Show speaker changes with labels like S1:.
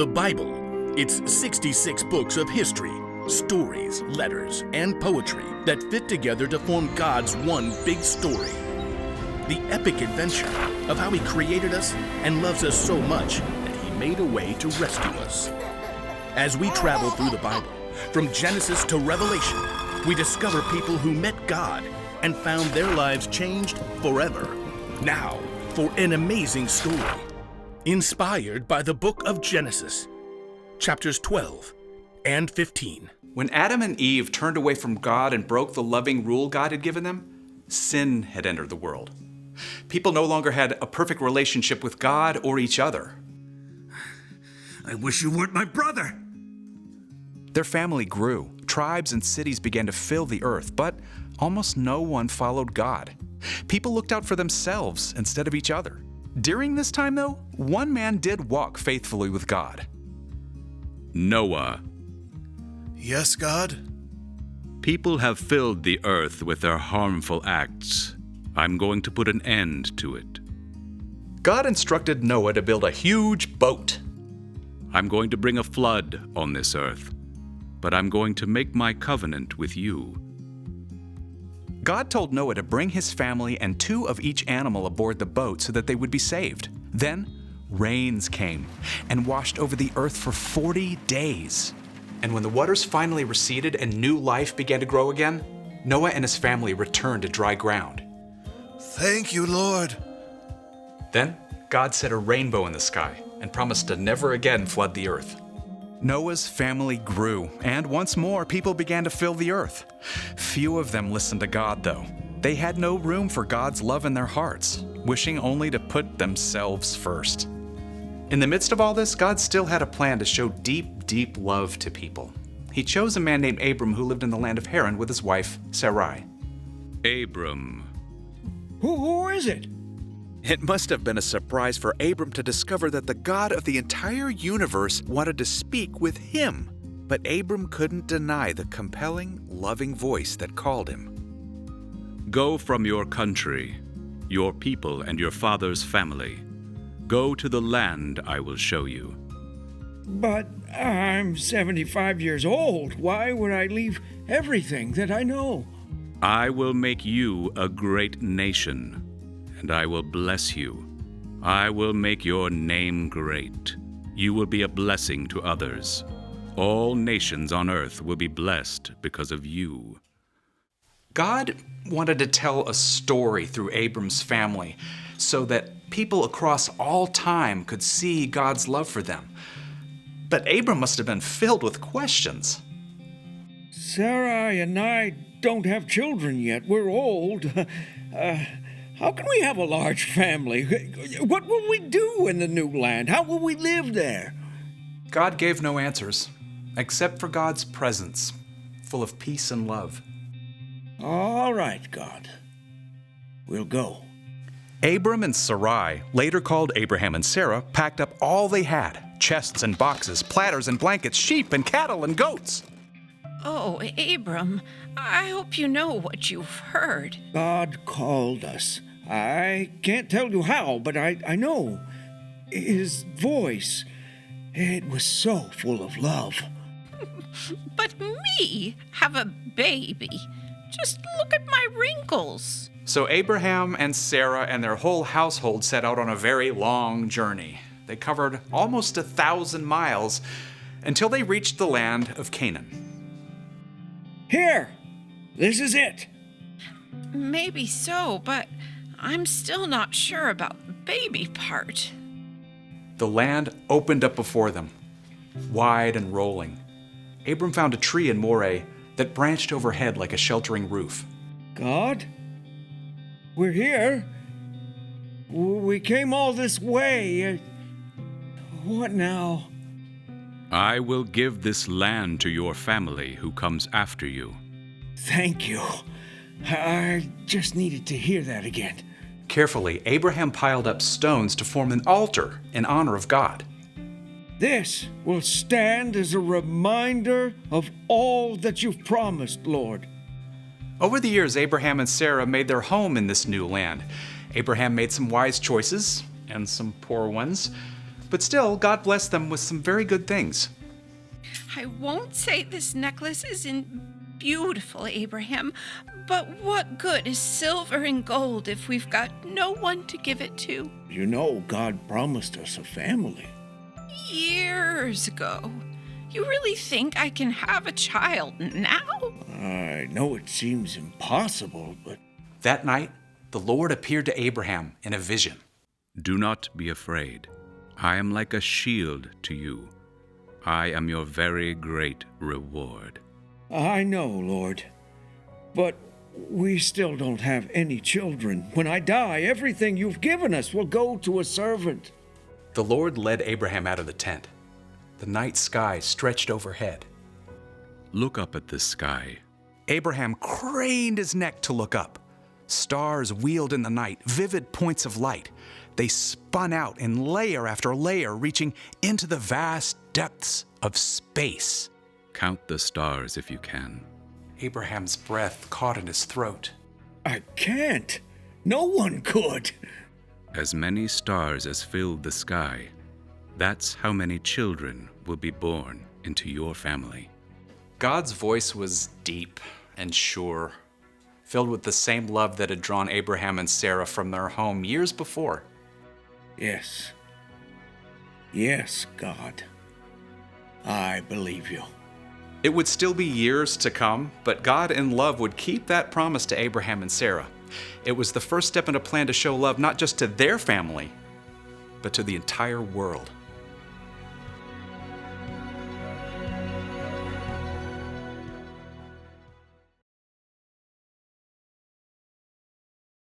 S1: The Bible. It's 66 books of history, stories, letters, and poetry that fit together to form God's one big story. The epic adventure of how He created us and loves us so much that He made a way to rescue us. As we travel through the Bible, from Genesis to Revelation, we discover people who met God and found their lives changed forever. Now, for an amazing story, inspired by the book of Genesis, chapters 12 and 15.
S2: When Adam and Eve turned away from God and broke the loving rule God had given them, sin had entered the world. People no longer had a perfect relationship with God or each other.
S3: I wish you weren't my brother.
S2: Their family grew. Tribes and cities began to fill the earth, but almost no one followed God. People looked out for themselves instead of each other. During this time, though, one man did walk faithfully with God.
S4: Noah.
S3: Yes, God?
S4: People have filled the earth with their harmful acts. I'm going to put an end to it.
S2: God instructed Noah to build a huge boat.
S4: I'm going to bring a flood on this earth, but I'm going to make my covenant with you.
S2: God told Noah to bring his family and 2 of each animal aboard the boat so that they would be saved. Then rains came and washed over the earth for 40 days. And when the waters finally receded and new life began to grow again, Noah and his family returned to dry ground.
S3: Thank you, Lord.
S2: Then God set a rainbow in the sky and promised to never again flood the earth. Noah's family grew, and once more people began to fill the earth. Few of them listened to God, though. They had no room for God's love in their hearts, wishing only to put themselves first. In the midst of all this, God still had a plan to show deep, deep love to people. He chose a man named Abram who lived in the land of Haran with his wife, Sarai.
S4: Abram.
S5: Who is it?
S6: It must have been a surprise for Abram to discover that the God of the entire universe wanted to speak with him. But Abram couldn't deny the compelling, loving voice that called him.
S4: Go from your country, your people, and your father's family. Go to the land I will show you.
S5: But I'm 75 years old. Why would I leave everything that I know?
S4: I will make you a great nation, and I will bless you. I will make your name great. You will be a blessing to others. All nations on earth will be blessed because of you.
S2: God wanted to tell a story through Abram's family so that people across all time could see God's love for them. But Abram must have been filled with questions.
S5: Sarai and I don't have children yet. We're old. How can we have a large family? What will we do in the new land? How will we live there?
S2: God gave no answers, except for God's presence, full of peace and love.
S5: All right, God. We'll go.
S2: Abram and Sarai, later called Abraham and Sarah, packed up all they had: chests and boxes, platters and blankets, sheep and cattle and goats.
S7: Oh, Abram, I hope you know what you've heard.
S5: God called us. I can't tell you how, but I know. His voice, it was so full of love.
S7: But me have a baby. Just look at my wrinkles.
S2: So Abraham and Sarah and their whole household set out on a very long journey. They covered almost 1,000 miles until they reached the land of Canaan.
S5: Here! This is it!
S7: Maybe so, but I'm still not sure about the baby part.
S2: The land opened up before them, wide and rolling. Abram found a tree in Moreh that branched overhead like a sheltering roof.
S5: God? We're here. We came all this way. What now?
S4: I will give this land to your family who comes after you.
S5: Thank you. I just needed to hear that again.
S2: Carefully, Abraham piled up stones to form an altar in honor of God.
S5: This will stand as a reminder of all that you've promised, Lord.
S2: Over the years, Abraham and Sarah made their home in this new land. Abraham made some wise choices and some poor ones. But still, God blessed them with some very good things.
S7: I won't say this necklace isn't beautiful, Abraham, but what good is silver and gold if we've got no one to give it to?
S5: You know, God promised us a family.
S7: Years ago. You really think I can have a child now?
S5: I know it seems impossible, but
S2: That night, the Lord appeared to Abraham in a vision.
S4: Do not be afraid. I am like a shield to you. I am your very great reward.
S5: I know, Lord. But we still don't have any children. When I die, everything you've given us will go to a servant.
S2: The Lord led Abraham out of the tent. The night sky stretched overhead.
S4: Look up at the sky.
S2: Abraham craned his neck to look up. Stars wheeled in the night, vivid points of light. They spun out in layer after layer, reaching into the vast depths of space.
S4: Count the stars if you can.
S2: Abraham's breath caught in his throat.
S5: I can't. No one could.
S4: As many stars as filled the sky, that's how many children will be born into your family.
S2: God's voice was deep and sure, filled with the same love that had drawn Abraham and Sarah from their home years before.
S5: Yes. Yes, God. I believe you.
S2: It would still be years to come, but God in love would keep that promise to Abraham and Sarah. It was the first step in a plan to show love not just to their family, but to the entire world.